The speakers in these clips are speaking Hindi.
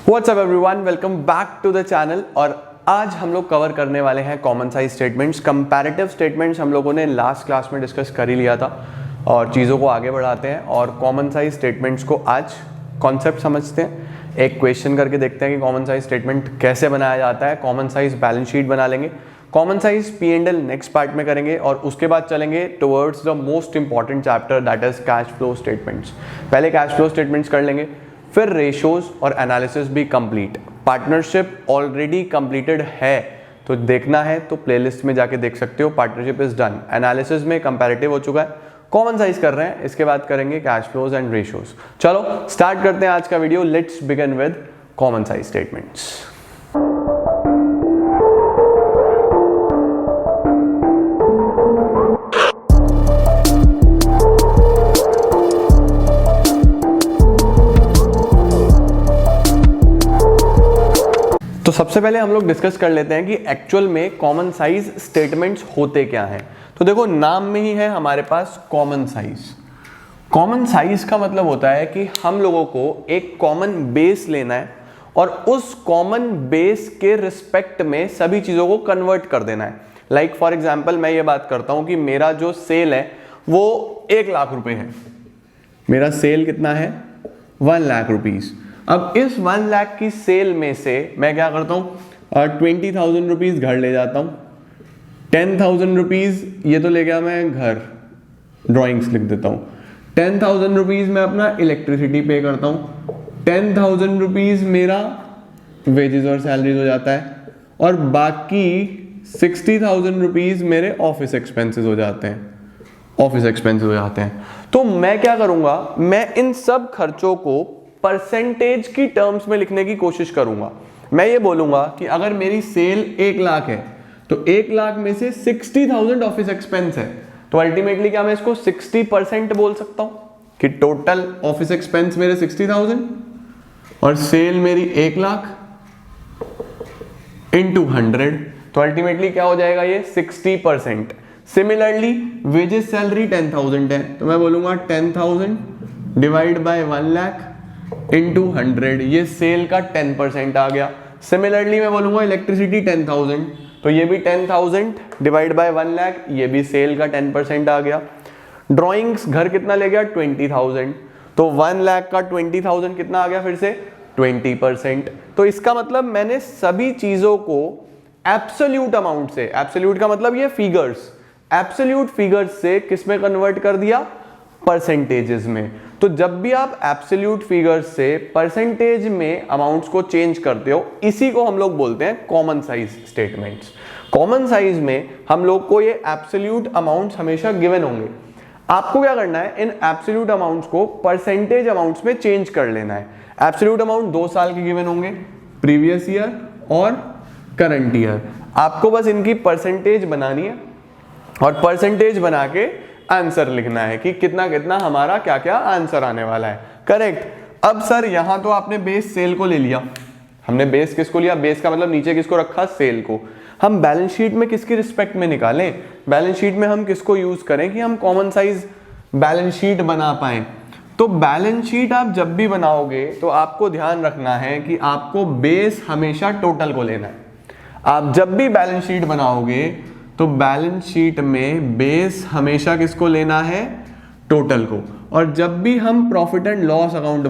WhatsApp everyone, welcome back to the channel. और आज हम लोग कवर करने वाले हैं common size statements. Comparative statements हम लोगों ने लास्ट क्लास में डिस्कस कर ही लिया था और चीज़ों को आगे बढ़ाते हैं और कॉमन साइज स्टेटमेंट्स को आज कॉन्सेप्ट समझते हैं। एक क्वेश्चन करके देखते हैं कि कॉमन साइज स्टेटमेंट कैसे बनाया जाता है। कॉमन साइज बैलेंस शीट बना लेंगे। Common size P&L next part में करेंगे और उसके बाद चलेंगे towards the most important chapter, that is cash flow statements. पहले कैश फ्लो स्टेटमेंट्स कर लेंगे, फिर रेशियोज और एनालिसिस भी कंप्लीट। पार्टनरशिप ऑलरेडी कंप्लीटेड है तो देखना है तो प्लेलिस्ट में जाके देख सकते हो। पार्टनरशिप इज डन, एनालिसिस में कंपैरेटिव हो चुका है, कॉमन साइज कर रहे हैं, इसके बाद करेंगे कैश फ्लोज एंड रेशियोज। चलो स्टार्ट करते हैं आज का video. Let's begin with common size statements. तो सबसे पहले हम लोग डिस्कस कर लेते हैं कि एक्चुअल में कॉमन साइज स्टेटमेंट्स होते क्या हैं। तो देखो, नाम में ही है हमारे पास कॉमन साइज। कॉमन साइज का मतलब होता है कि हम लोगों को एक कॉमन बेस लेना है और उस कॉमन बेस के रिस्पेक्ट में सभी चीजों को कन्वर्ट कर देना है। लाइक फॉर एग्जांपल मैं ये बात करता हूं कि मेरा जो सेल है वो 1 लाख रुपए है। मेरा सेल कितना है? 1 लाख रुपीज। अब इस 1 लाख की सेल में से मैं क्या करता हूँ, 20,000 रुपीज घर ले जाता हूँ। 10,000 रुपीज ये तो ले गया मैं घर, ड्रॉइंग्स लिख देता हूँ। 10,000 रुपीज मैं अपना इलेक्ट्रिसिटी पे करता हूँ। 10,000 रुपीज मेरा वेजेस और सैलरीज हो जाता है और बाकी 60,000 रुपीज मेरे ऑफिस एक्सपेंसेस हो जाते हैं। तो मैं क्या करूंगा, मैं इन सब खर्चों को परसेंटेज की टर्म्स में लिखने की कोशिश करूंगा। मैं ये बोलूंगा कि अगर मेरी सेल 1 लाख है तो 1 लाख में से 60,000 ऑफिस एक्सपेंस है, तो अल्टीमेटली क्या मैं इसको 60% बोल सकता हूं कि टोटल ऑफिस एक्सपेंस मेरे 60,000 और सेल मेरी 1 लाख इंटू 100, तो अल्टीमेटली क्या हो जाएगा ये 60%। सिमिलरली वेजेस सैलरी 10,000 है तो मैं बोलूंगा 10,000 डिवाइड बाय 1 लाख इंटू 100, ये सेल का 10% आ गया। सिमिलरली मैं बोलूंगा इलेक्ट्रिसिटी 10,000 तो ये भी 10,000 डिवाइड बाय 1 लाख, ये भी सेल का 10% आ गया। ड्राइंग्स घर कितना ले गया? 20,000, तो 1 लाख का 20,000 कितना आ गया? फिर से 20%। तो इसका मतलब मैंने सभी चीजों को एब्सोल्यूट अमाउंट से, एब्सोल्यूट का मतलब ये फिगर्स, एब्सोल्यूट फिगर्स से किस में कन्वर्ट कर दिया? परसेंटेजेस में। तो जब भी आप एब्सोल्यूट फिगर्स से परसेंटेज में अमाउंट्स को चेंज करते हो, इसी को हम लोग बोलते हैं common size statements. Common size में हम लोग को ये एब्सोल्यूट अमाउंट्स हमेशा गिवन होंगे। आपको क्या करना है, इन एब्सोल्यूट अमाउंट्स को परसेंटेज अमाउंट्स में चेंज कर लेना है। एब्सोल्यूट अमाउंट 2 साल के गिवन होंगे, प्रीवियस ईयर और करंट ईयर। आपको बस इनकी परसेंटेज बनानी है और परसेंटेज बना के आंसर लिखना है कि कितना कितना हमारा क्या क्या आंसर आने वाला है। करेक्ट। अब सर यहां तो आपने बेस सेल को ले लिया, हमने बेस किसको लिया? बेस का मतलब नीचे किसको रखा? सेल को। हम बैलेंस शीट में किसकी रिस्पेक्ट में निकालें? बैलेंस शीट में हम किसको यूज करें कि हम कॉमन साइज बैलेंस शीट बना पाए? तो बैलेंस शीट आप जब भी बनाओगे तो आपको ध्यान रखना है कि आपको बेस हमेशा टोटल को लेना है। आप जब भी बैलेंस शीट बनाओगे तो बैलेंस शीट में बेस हमेशा किसको लेना है? टोटल को। और जब भी हम प्रॉफिट एंड लॉस अकाउंट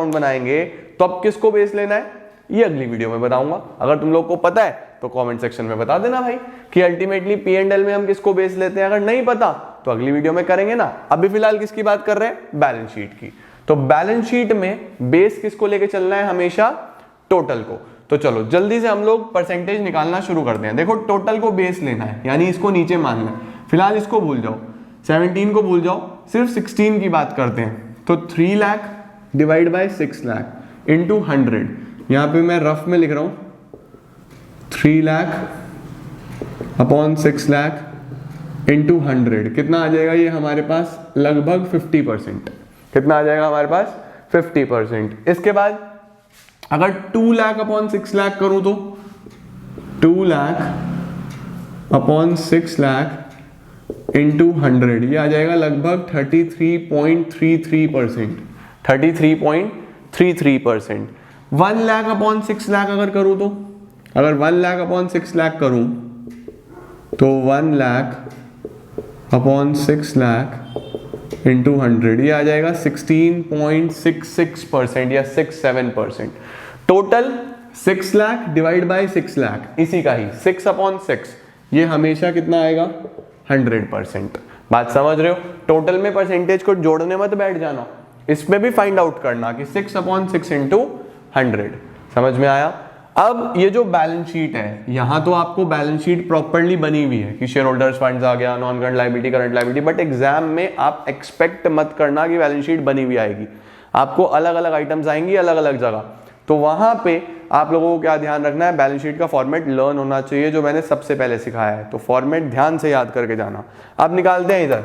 बनाएंगे, तो अब किसको बेस लेना है? ये अगली वीडियो में बताऊंगा। अगर तुम लोग को पता है तो कमेंट सेक्शन में बता देना भाई कि अल्टीमेटली P&L में हम किसको बेस लेते हैं। अगर नहीं पता तो अगली वीडियो में करेंगे ना। अभी फिलहाल किसकी बात कर रहे हैं? बैलेंस शीट की। तो बैलेंस शीट में बेस किसको लेके चलना है? हमेशा टोटल को। तो चलो जल्दी से हम लोग परसेंटेज निकालना शुरू करते हैं। देखो, टोटल को बेस लेना है, यानी इसको नीचे मानना है। फिलहाल इसको भूल जाओ, 17 को भूल जाओ, सिर्फ 16 की बात करते हैं। तो 3 lakh divide by 6 lakh into 100, यहां पे मैं रफ में लिख रहा हूं 3 लाख अपॉन 6 लाख इंटू 100, कितना आ जाएगा ये हमारे पास? लगभग 50%। कितना आ जाएगा हमारे पास? 50%। इसके बाद अगर 2 लाख अपॉन 6 लाख करूं तो 2 लाख अपॉन 6 लाख इंटू 100, ये आ जाएगा लगभग 33.33%। 33%। 1 लाख अपॉन 6 लाख अगर करूं तो, अगर 1 लाख अपॉन 6 लाख करूं तो 1 लाख अपॉन 6 लाख इंटू 100, ये आ जाएगा 16.66% या 67%। Total 6 lakh divide by 6 lakh, इसी का ही 6 अपॉन 6, ये हमेशा कितना आएगा 100%। बात समझ रहे हो? टोटल में परसेंटेज को जोड़ने मत बैठ जाना, इसमें भी फाइंड आउट करना कि 6 अपॉन 6 इंटू 100। समझ में आया? अब ये जो बैलेंस शीट है, यहां तो आपको बैलेंस शीट प्रॉपर्ली बनी हुई है कि शेयर होल्डर्स फंड्स आ गया, non current liability, current liability, but exam में आप एक्सपेक्ट मत करना कि बैलेंस शीट बनी हुई आएगी। आपको अलग अलग आइटम्स आएंगी अलग अलग जगह, तो वहां पे आप लोगों को क्या ध्यान रखना है, बैलेंस शीट का फॉर्मेट लर्न होना चाहिए, जो मैंने सबसे पहले सिखाया है। तो फॉर्मेट ध्यान से याद करके जाना। अब निकालते हैं इधर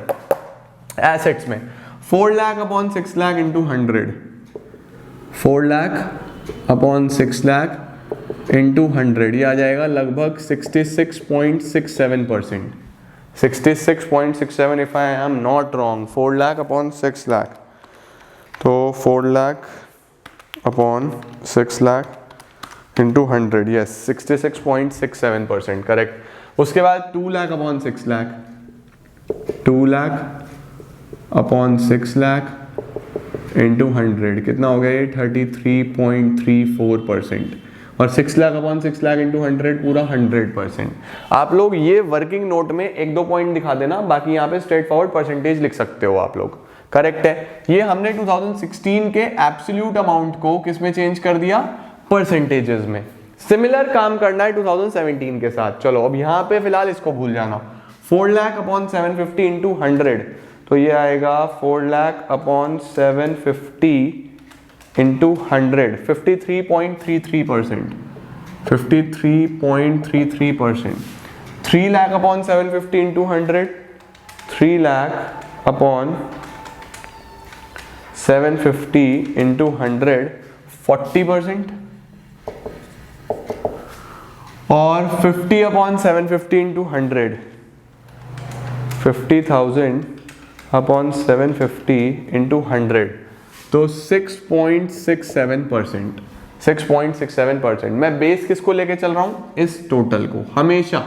एसेट्स में 4 lakh upon 6 lakh into 100, 4 lakh upon 6 lakh into 100, ये आ जाएगा लगभग 66.67%, 66.67 if I am not wrong. 4 lakh upon 6 lakh, तो 4 lakh upon 6 lakh into 100, yes 66.67%, correct. उसके बाद 2 lakh upon 6 lakh, 2 lakh upon 6 lakh into 100, कितना हो गया ये 33.34%, और 6 लाख अपॉन 6 लाख इंटू 100 पूरा 100%। आप लोग ये वर्किंग नोट में 1-2 पॉइंट दिखा देना, बाकी यहाँ पे स्ट्रेट फॉरवर्ड परसेंटेज लिख सकते हो आप लोग, करेक्ट है। ये हमने 2016 के एब्सोल्यूट अमाउंट को किस में चेंज कर दिया, परसेंटेजेस में। सिमिलर काम करना है 2017 के साथ। चलो अब यहाँ पे फिलहाल इसको भूल जाना। 4 लाख अपॉन 750 इंटू 100, तो ये आएगा 4 lakh upon 750 into 100, 53.33%, 53.33%। 3 lakh upon 750 into 100, 3 lakh upon 750 into 100, 40%। और 50 अपॉन 750 इंटू 100, 50,000 अपॉन 750 इंटू 100, तो 6.67%, 6.67%। मैं बेस किसको लेके चल रहा हूं, इस टोटल को। हमेशा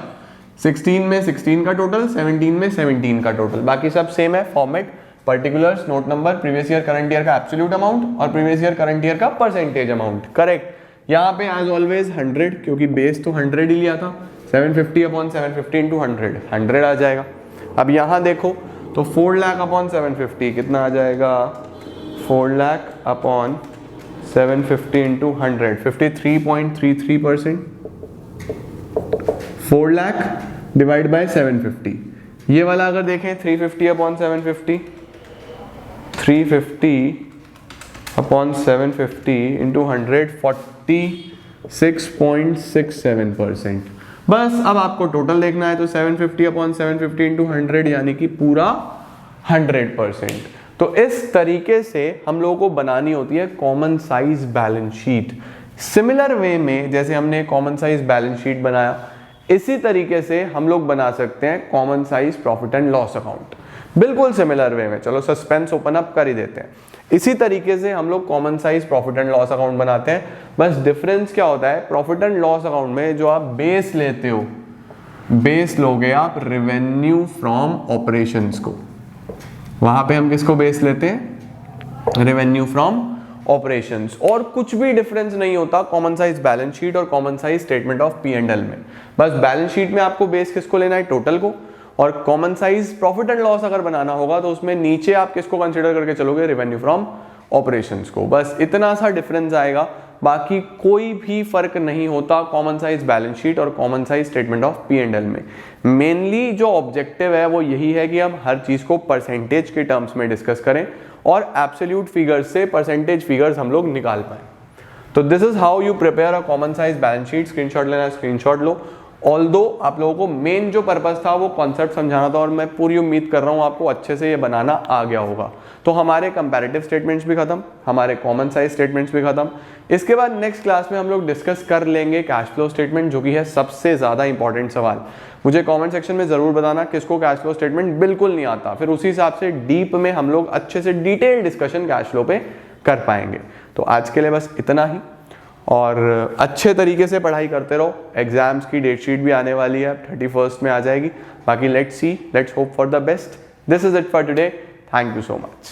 16 में 16 का टोटल, 17 में 17 का टोटल, बाकी सब सेम है format, particulars, note number, previous year current year का एब्सोल्यूट अमाउंट और प्रीवियस ईयर करंट ईयर का परसेंटेज अमाउंट, करेक्ट। यहाँ पे एज ऑलवेज 100, क्योंकि बेस तो 100 ही लिया था। 750 अपॉन 750 इंटू 100, 100 आ जाएगा। अब यहाँ देखो तो 4 लाख अपॉन 750 कितना आ जाएगा, 4 lakh upon 750 into 100, 53.33%। 4 lakh divide by 750, ये वाला अगर देखें 350 अपॉन 750, 350 अपॉन 750 इंटू 100, 46.67%। बस अब आपको टोटल देखना है, तो 750 अपॉन 750 इंटू 100 यानी कि पूरा 100%। तो इस तरीके से हम लोगों को बनानी होती है common size balance sheet. Similar way में जैसे हमने कॉमन साइज बैलेंस शीट बनाया, इसी तरीके से हम लोग बना सकते हैं common size profit and loss account, बिल्कुल सिमिलर वे में। चलो सस्पेंस ओपन अप कर ही देते हैं। इसी तरीके से हम लोग common size profit and loss account बनाते हैं। बस डिफरेंस क्या होता है, प्रॉफिट एंड लॉस अकाउंट में जो आप बेस लेते हो, बेस लोगे आप रेवेन्यू फ्रॉम ऑपरेशंस को, वहां पे हम किसको बेस लेते हैं, रेवेन्यू फ्रॉम ऑपरेशंस। और कुछ भी डिफरेंस नहीं होता कॉमन साइज बैलेंस शीट और common size statement of P and L में। बस बैलेंस शीट में आपको बेस किसको लेना है, टोटल को, और common size profit and loss अगर बनाना होगा तो उसमें नीचे आप किसको कंसीडर करके चलोगे, रेवेन्यू फ्रॉम ऑपरेशंस को। बस इतना सा डिफरेंस आएगा, बाकी कोई भी फर्क नहीं होता कॉमन साइज बैलेंस शीट और common size statement of P and L में। मेनली जो ऑब्जेक्टिव है वो यही है कि हम हर चीज को परसेंटेज के टर्म्स में डिस्कस करें और एब्सोल्यूट फिगर्स से परसेंटेज फिगर्स हम लोग निकाल पाए। तो this is how you prepare a common size balance sheet. Screenshot लेना है स्क्रीनशॉट लो। ऑल्दो आप लोगों को मेन जो पर्पस था वो कॉन्सेप्ट समझाना था, और मैं पूरी उम्मीद कर रहा हूँ आपको अच्छे से ये बनाना आ गया होगा। तो हमारे कंपैरेटिव स्टेटमेंट्स भी खत्म, हमारे कॉमन साइज स्टेटमेंट्स भी खत्म। इसके बाद नेक्स्ट क्लास में हम लोग डिस्कस कर लेंगे कैश फ्लो स्टेटमेंट, जो कि है सबसे ज्यादा इंपॉर्टेंट सवाल। मुझे कमेंट सेक्शन में जरूर बताना किसको कैश फ्लो स्टेटमेंट बिल्कुल नहीं आता, फिर उसी हिसाब से डीप में हम लोग अच्छे से डिटेल डिस्कशन कैश फ्लो पे कर पाएंगे। तो आज के लिए बस इतना ही, और अच्छे तरीके से पढ़ाई करते रहो। एग्जाम्स की डेट शीट भी आने वाली है, 31st में आ जाएगी। बाकी let's see, let's hope for the best. This is it for today, thank you so much.